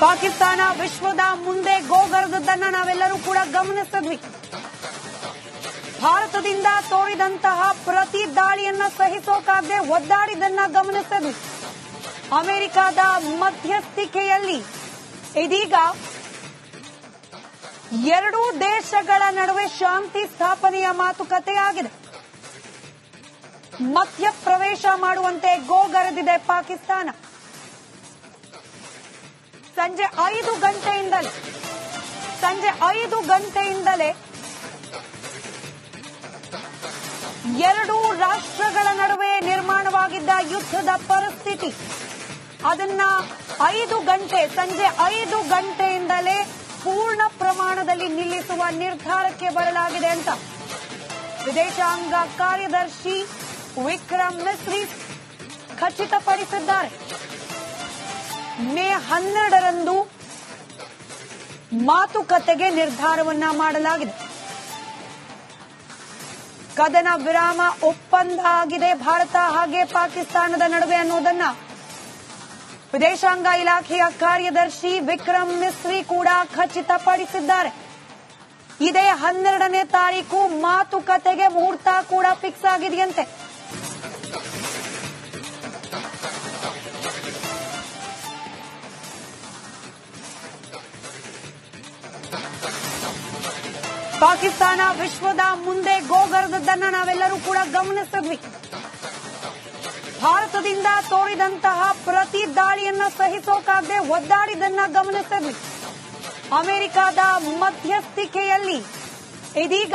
ಪಾಕಿಸ್ತಾನ ವಿಶ್ವದ ಮುಂದೆ ಗೋಗರದನ್ನ ನಾವೆಲ್ಲರೂ ಕೂಡ ಗಮನಿಸಿದ್ವಿ. ಭಾರತದಿಂದ ತೋರಿದಂತಹ ಪ್ರತಿ ದಾಳಿಯನ್ನ ಸಹಿಸೋಕಾಗದೆ ಒದ್ದಾಡಿದನ್ನ ಗಮನಿಸಿದ್ವಿ. ಅಮೆರಿಕದ ಮಧ್ಯಸ್ಥಿಕೆಯಲ್ಲಿ ಇದೀಗ ಎರಡೂ ದೇಶಗಳ ನಡುವೆ ಶಾಂತಿ ಸ್ಥಾಪನೆಯ ಮಾತುಕತೆ ಆಗಿದೆ. ಮಧ್ಯಪ್ರವೇಶ ಮಾಡುವಂತೆ ಗೋಗರೆದಿದೆ ಪಾಕಿಸ್ತಾನ. ಸಂಜೆ 5 ಗಂಟೆಯಿಂದಲೇ ಎರಡೂ ರಾಷ್ಟ್ರಗಳ ನಡುವೆ ನಿರ್ಮಾಣವಾಗಿದ್ದ ಯುದ್ಧದ ಪರಿಸ್ಥಿತಿ ಅದನ್ನ ಸಂಜೆ 5 ಗಂಟೆಯಿಂದಲೇ ಪೂರ್ಣ ಪ್ರಮಾಣದಲ್ಲಿ ನಿಲ್ಲಿಸುವ ನಿರ್ಧಾರಕ್ಕೆ ಬರಲಾಗಿದೆ ಅಂತ ವಿದೇಶಾಂಗ ಕಾರ್ಯದರ್ಶಿ ವಿಕ್ರಮ್ ಮಿಸ್ರಿ ಖಚಿತಪಡಿಸಿದ್ದಾರೆ. ಮೇ 12ರಂದು ಮಾತುಕತೆಗೆ ನಿರ್ಧಾರವನ್ನ ಮಾಡಲಾಗಿದೆ. ಕದನ ವಿರಾಮ ಒಪ್ಪಂದ ಆಗಿದೆ ಭಾರತ ಹಾಗೆ ಪಾಕಿಸ್ತಾನದ ನಡುವೆ ಅನ್ನೋದನ್ನ ವಿದೇಶಾಂಗ ಇಲಾಖೆಯ ಕಾರ್ಯದರ್ಶಿ ವಿಕ್ರಮ್ ಮಿಸ್ರಿ ಕೂಡ ಖಚಿತಪಡಿಸಿದ್ದಾರೆ. ಇದೇ 12ನೇ ತಾರೀಕು ಮಾತುಕತೆಗೆ ಮುಹೂರ್ತ ಕೂಡ ಫಿಕ್ಸ್ ಆಗಿದೆಯಂತೆ. ಪಾಕಿಸ್ತಾನ ವಿಶ್ವದ ಮುಂದೆ ಗೋಗರದನ್ನ ನಾವೆಲ್ಲರೂ ಕೂಡ ಗಮನಿಸಿದ್ವಿ. ಭಾರತದಿಂದ ತೋರಿದಂತಹ ಪ್ರತಿ ದಾಳಿಯನ್ನ ಸಹಿಸೋಕಾಗದೆ ಒದ್ದಾಡಿದನ್ನ ಗಮನಿಸಿದ್ವಿ. ಅಮೆರಿಕದ ಮಧ್ಯಸ್ಥಿಕೆಯಲ್ಲಿ ಇದೀಗ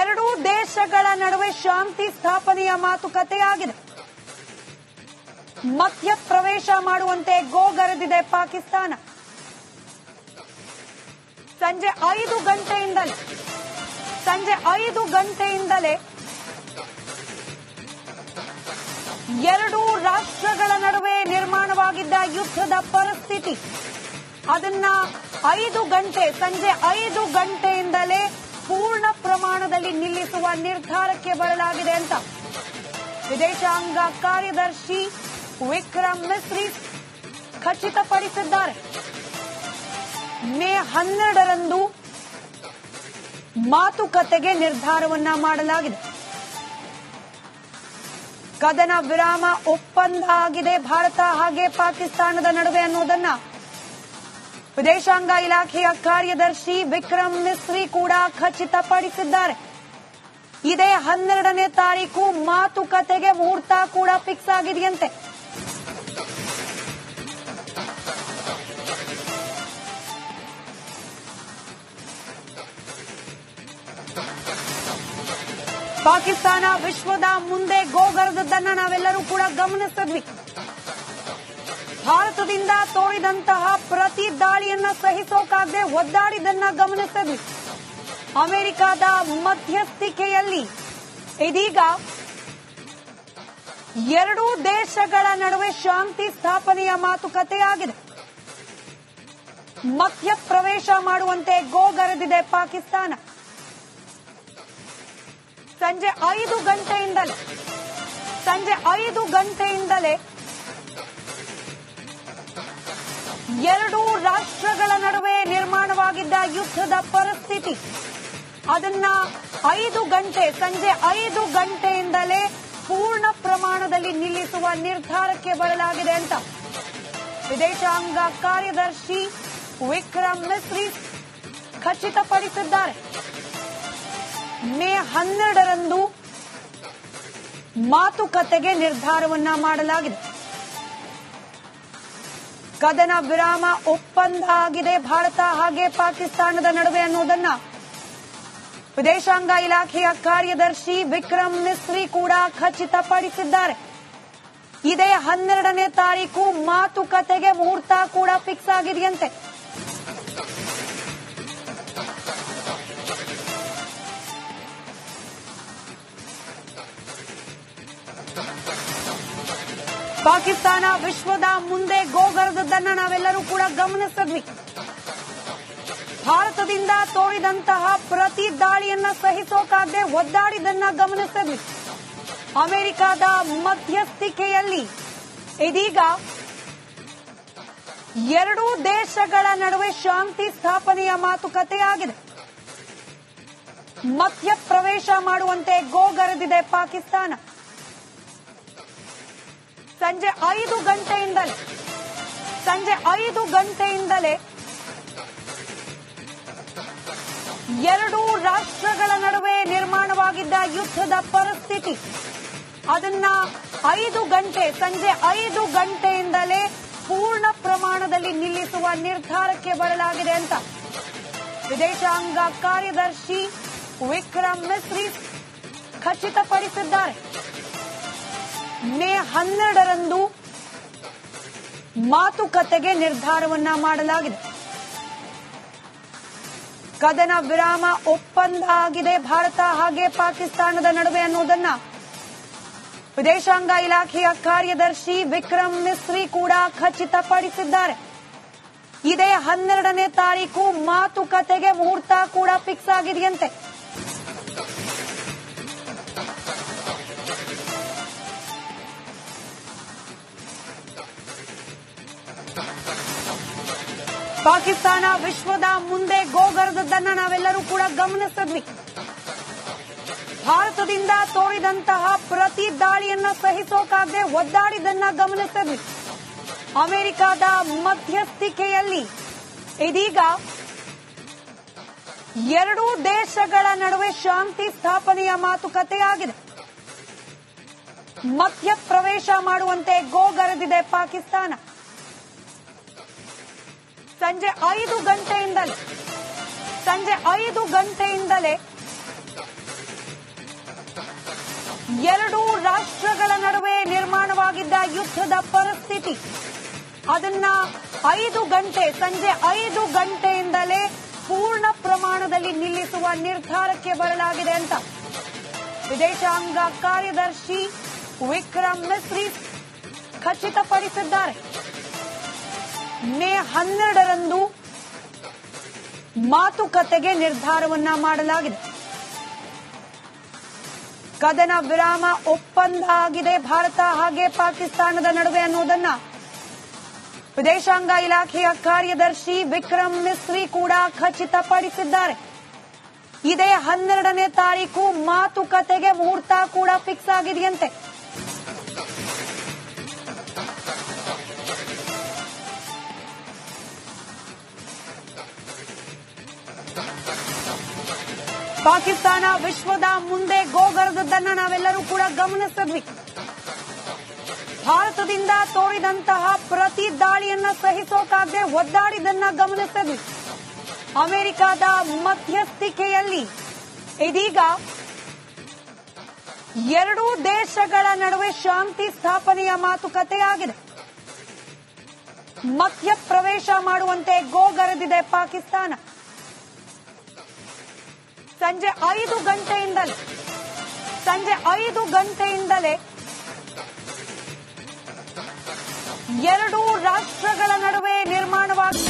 ಎರಡೂ ದೇಶಗಳ ನಡುವೆ ಶಾಂತಿ ಸ್ಥಾಪನೆಯ ಮಾತುಕತೆ ಆಗಿದೆ. ಮಧ್ಯಪ್ರವೇಶ ಮಾಡುವಂತೆ ಗೋಗರೆದಿದೆ ಪಾಕಿಸ್ತಾನ. ಸಂಜೆ 5 ಗಂಟೆಯಿಂದಲೇ ಎರಡೂ ರಾಷ್ಟ್ರಗಳ ನಡುವೆ ನಿರ್ಮಾಣವಾಗಿದ್ದ ಯುದ್ಧದ ಪರಿಸ್ಥಿತಿ ಅದನ್ನ ಸಂಜೆ 5 ಗಂಟೆಯಿಂದಲೇ ಪೂರ್ಣ ಪ್ರಮಾಣದಲ್ಲಿ ನಿಲ್ಲಿಸುವ ನಿರ್ಧಾರಕ್ಕೆ ಬರಲಾಗಿದೆ ಅಂತ ವಿದೇಶಾಂಗ ಕಾರ್ಯದರ್ಶಿ ವಿಕ್ರಮ್ ಮಿಸ್ರಿ ಖಚಿತಪಡಿಸಿದ್ದಾರೆ. ಮೇ 12ರಂದು ಮಾತುಕತೆಗೆ ನಿರ್ಧಾರವನ್ನ ಮಾಡಲಾಗಿದೆ. ಕದನ ವಿರಾಮ ಒಪ್ಪಂದ ಆಗಿದೆ ಭಾರತ ಹಾಗೆ ಪಾಕಿಸ್ತಾನದ ನಡುವೆ ಅನ್ನೋದನ್ನ ವಿದೇಶಾಂಗ ಇಲಾಖೆಯ ಕಾರ್ಯದರ್ಶಿ ವಿಕ್ರಮ್ ಮಿಸ್ರಿ ಕೂಡ ಖಚಿತಪಡಿಸಿದ್ದಾರೆ. ಇದೇ 12ನೇ ತಾರೀಕು ಮಾತುಕತೆಗೆ ಮುಹೂರ್ತ ಕೂಡ ಫಿಕ್ಸ್ ಆಗಿದೆಯಂತೆ. ಪಾಕಿಸ್ತಾನ ವಿಶ್ವದ ಮುಂದೆ ಗೋಗರದನ್ನ ನಾವೆಲ್ಲರೂ ಕೂಡ ಗಮನಿಸಿದ್ವಿ. ಭಾರತದಿಂದ ತೋರಿದಂತಹ ಪ್ರತಿ ದಾಳಿಯನ್ನ ಸಹಿಸೋಕಾಗದೆ ಒದ್ದಾಡಿದನ್ನ ಗಮನಿಸಿದ್ವಿ. ಅಮೆರಿಕದ ಮಧ್ಯಸ್ಥಿಕೆಯಲ್ಲಿ ಇದೀಗ ಎರಡೂ ದೇಶಗಳ ನಡುವೆ ಶಾಂತಿ ಸ್ಥಾಪನೆಯ ಮಾತುಕತೆ ಆಗಿದೆ. ಮಧ್ಯಪ್ರವೇಶ ಮಾಡುವಂತೆ ಗೋಗರೆದಿದೆ ಪಾಕಿಸ್ತಾನ. ಸಂಜೆ 5 ಗಂಟೆಯಿಂದಲೇ ಎರಡೂ ರಾಷ್ಟ್ರಗಳ ನಡುವೆ ನಿರ್ಮಾಣವಾಗಿದ್ದ ಯುದ್ಧದ ಪರಿಸ್ಥಿತಿ ಅದನ್ನ ಸಂಜೆ 5 ಗಂಟೆಯಿಂದಲೇ ಪೂರ್ಣ ಪ್ರಮಾಣದಲ್ಲಿ ನಿಲ್ಲಿಸುವ ನಿರ್ಧಾರಕ್ಕೆ ಬರಲಾಗಿದೆ ಅಂತ ವಿದೇಶಾಂಗ ಕಾರ್ಯದರ್ಶಿ ವಿಕ್ರಮ್ ಮಿಸ್ರಿ ಖಚಿತಪಡಿಸಿದ್ದಾರೆ. ಮೇ 12ರಂದು ಮಾತುಕತೆಗೆ ನಿರ್ಧಾರವನ್ನ ಮಾಡಲಾಗಿದೆ. ಕದನ ವಿರಾಮ ಒಪ್ಪಂದ ಆಗಿದೆ ಭಾರತ ಹಾಗೆ ಪಾಕಿಸ್ತಾನದ ನಡುವೆ ಅನ್ನೋದನ್ನ ವಿದೇಶಾಂಗ ಇಲಾಖೆಯ ಕಾರ್ಯದರ್ಶಿ ವಿಕ್ರಮ್ ಮಿಸ್ರಿ ಕೂಡ ಖಚಿತಪಡಿಸಿದ್ದಾರೆ. ಇದೇ 12ನೇ ತಾರೀಕು ಮಾತುಕತೆಗೆ ಮುಹೂರ್ತ ಕೂಡ ಫಿಕ್ಸ್ ಆಗಿದೆಯಂತೆ. ಪಾಕಿಸ್ತಾನ ವಿಶ್ವದ ಮುಂದೆ ಗೋಗರದನ್ನ ನಾವೆಲ್ಲರೂ ಕೂಡ ಗಮನಿಸಿದ್ವಿ. ಭಾರತದಿಂದ ತೋರಿದಂತಹ ಪ್ರತಿ ದಾಳಿಯನ್ನ ಸಹಿಸೋಕಾಗದೆ ಒದ್ದಾಡಿದನ್ನ ಗಮನಿಸಿದ್ವಿ. ಅಮೆರಿಕದ ಮಧ್ಯಸ್ಥಿಕೆಯಲ್ಲಿ ಇದೀಗ ಎರಡೂ ದೇಶಗಳ ನಡುವೆ ಶಾಂತಿ ಸ್ಥಾಪನೆಯ ಮಾತುಕತೆಯಾಗಿದೆ. ಮಧ್ಯಪ್ರವೇಶ ಮಾಡುವಂತೆ ಗೋಗರೆದಿದೆ ಪಾಕಿಸ್ತಾನ. ಸಂಜೆ 5 ಗಂಟೆಯಿಂದಲೇ ಎರಡೂ ರಾಷ್ಟ್ರಗಳ ನಡುವೆ ನಿರ್ಮಾಣವಾಗಿದ್ದ ಯುದ್ಧದ ಪರಿಸ್ಥಿತಿ ಅದನ್ನ ಸಂಜೆ 5 ಗಂಟೆಯಿಂದಲೇ ಪೂರ್ಣ ಪ್ರಮಾಣದಲ್ಲಿ ನಿಲ್ಲಿಸುವ ನಿರ್ಧಾರಕ್ಕೆ ಬರಲಾಗಿದೆ ಅಂತ ವಿದೇಶಾಂಗ ಕಾರ್ಯದರ್ಶಿ ವಿಕ್ರಮ್ ಮಿಸ್ರಿ ಖಚಿತಪಡಿಸಿದ್ದಾರೆ. ಮೇ 12ರಂದು ಮಾತುಕತೆಗೆ ನಿರ್ಧಾರವನ್ನ ಮಾಡಲಾಗಿದೆ. ಕದನ ವಿರಾಮ ಒಪ್ಪಂದ ಆಗಿದೆ ಭಾರತ ಹಾಗೆ ಪಾಕಿಸ್ತಾನದ ನಡುವೆ ಅನ್ನೋದನ್ನ ವಿದೇಶಾಂಗ ಇಲಾಖೆಯ ಕಾರ್ಯದರ್ಶಿ ವಿಕ್ರಮ್ ಮಿಸ್ರಿ ಕೂಡ ಖಚಿತಪಡಿಸಿದ್ದಾರೆ. ಇದೇ 12ನೇ ತಾರೀಕು ಮಾತುಕತೆಗೆ ಮುಹೂರ್ತ ಕೂಡ ಫಿಕ್ಸ್ ಆಗಿದೆಯಂತೆ. ಪಾಕಿಸ್ತಾನ ವಿಶ್ವದ ಮುಂದೆ ಗೋಗರದನ್ನ ನಾವೆಲ್ಲರೂ ಕೂಡ ಗಮನಿಸಿದ್ವಿ. ಭಾರತದಿಂದ ತೋರಿದಂತಹ ಪ್ರತಿ ದಾಳಿಯನ್ನ ಸಹಿಸೋಕಾಗದೆ ಒದ್ದಾಡಿದನ್ನ ಗಮನಿಸಿದ್ವಿ. ಅಮೆರಿಕದ ಮಧ್ಯಸ್ಥಿಕೆಯಲ್ಲಿ ಇದೀಗ ಎರಡೂ ದೇಶಗಳ ನಡುವೆ ಶಾಂತಿ ಸ್ಥಾಪನೆಯ ಮಾತುಕತೆಯಾಗಿದೆ. ಮಧ್ಯಪ್ರವೇಶ ಮಾಡುವಂತೆ ಗೋಗರೆದಿದೆ ಪಾಕಿಸ್ತಾನ. ಸಂಜೆ 5 ಗಂಟೆಯಿಂದಲೇ ಎರಡೂ ರಾಷ್ಟ್ರಗಳ ನಡುವೆ ನಿರ್ಮಾಣವಾಗಿದ್ದ ಯುದ್ಧದ ಪರಿಸ್ಥಿತಿ ಅದನ್ನ ಸಂಜೆ 5 ಗಂಟೆಯಿಂದಲೇ ಪೂರ್ಣ ಪ್ರಮಾಣದಲ್ಲಿ ನಿಲ್ಲಿಸುವ ನಿರ್ಧಾರಕ್ಕೆ ಬರಲಾಗಿದೆ ಅಂತ ವಿದೇಶಾಂಗ ಕಾರ್ಯದರ್ಶಿ ವಿಕ್ರಮ್ ಮಿಸ್ರಿ ಖಚಿತಪಡಿಸಿದ್ದಾರೆ. ಮೇ 12ರಂದು ಮಾತುಕತೆಗೆ ನಿರ್ಧಾರವನ್ನ ಮಾಡಲಾಗಿದೆ. ಕದನ ವಿರಾಮ ಒಪ್ಪಂದ ಆಗಿದೆ ಭಾರತ ಹಾಗೆ ಪಾಕಿಸ್ತಾನದ ನಡುವೆ ಅನ್ನೋದನ್ನ ವಿದೇಶಾಂಗ ಇಲಾಖೆಯ ಕಾರ್ಯದರ್ಶಿ ವಿಕ್ರಮ್ ಮಿಸ್ರಿ ಕೂಡ ಖಚಿತಪಡಿಸಿದ್ದಾರೆ. ಇದೇ 12ನೇ ತಾರೀಕು ಮಾತುಕತೆಗೆ ಮುಹೂರ್ತ ಕೂಡ ಫಿಕ್ಸ್ ಆಗಿದೆಯಂತೆ. ಪಾಕಿಸ್ತಾನ ವಿಶ್ವದ ಮುಂದೆ ಗೋಗರದನ್ನ ನಾವೆಲ್ಲರೂ ಕೂಡ ಗಮನಿಸಿದ್ವಿ. ಭಾರತದಿಂದ ತೋರಿದಂತಹ ಪ್ರತಿ ದಾಳಿಯನ್ನ ಸಹಿಸೋಕಾಗದೆ ಒದ್ದಾಡಿದನ್ನ ಗಮನಿಸಿದ್ವಿ. ಅಮೆರಿಕದ ಮಧ್ಯಸ್ಥಿಕೆಯಲ್ಲಿ ಇದೀಗ ಎರಡೂ ದೇಶಗಳ ನಡುವೆ ಶಾಂತಿ ಸ್ಥಾಪನೆಯ ಮಾತುಕತೆಯಾಗಿದೆ. ಮಧ್ಯಪ್ರವೇಶ ಮಾಡುವಂತೆ ಗೋಗರೆದಿದೆ ಪಾಕಿಸ್ತಾನ. ಸಂಜೆ 5 ಗಂಟೆಯಿಂದಲೇ ಎರಡೂ ರಾಷ್ಟ್ರಗಳ ನಡುವೆ ನಿರ್ಮಾಣವಾಗಿ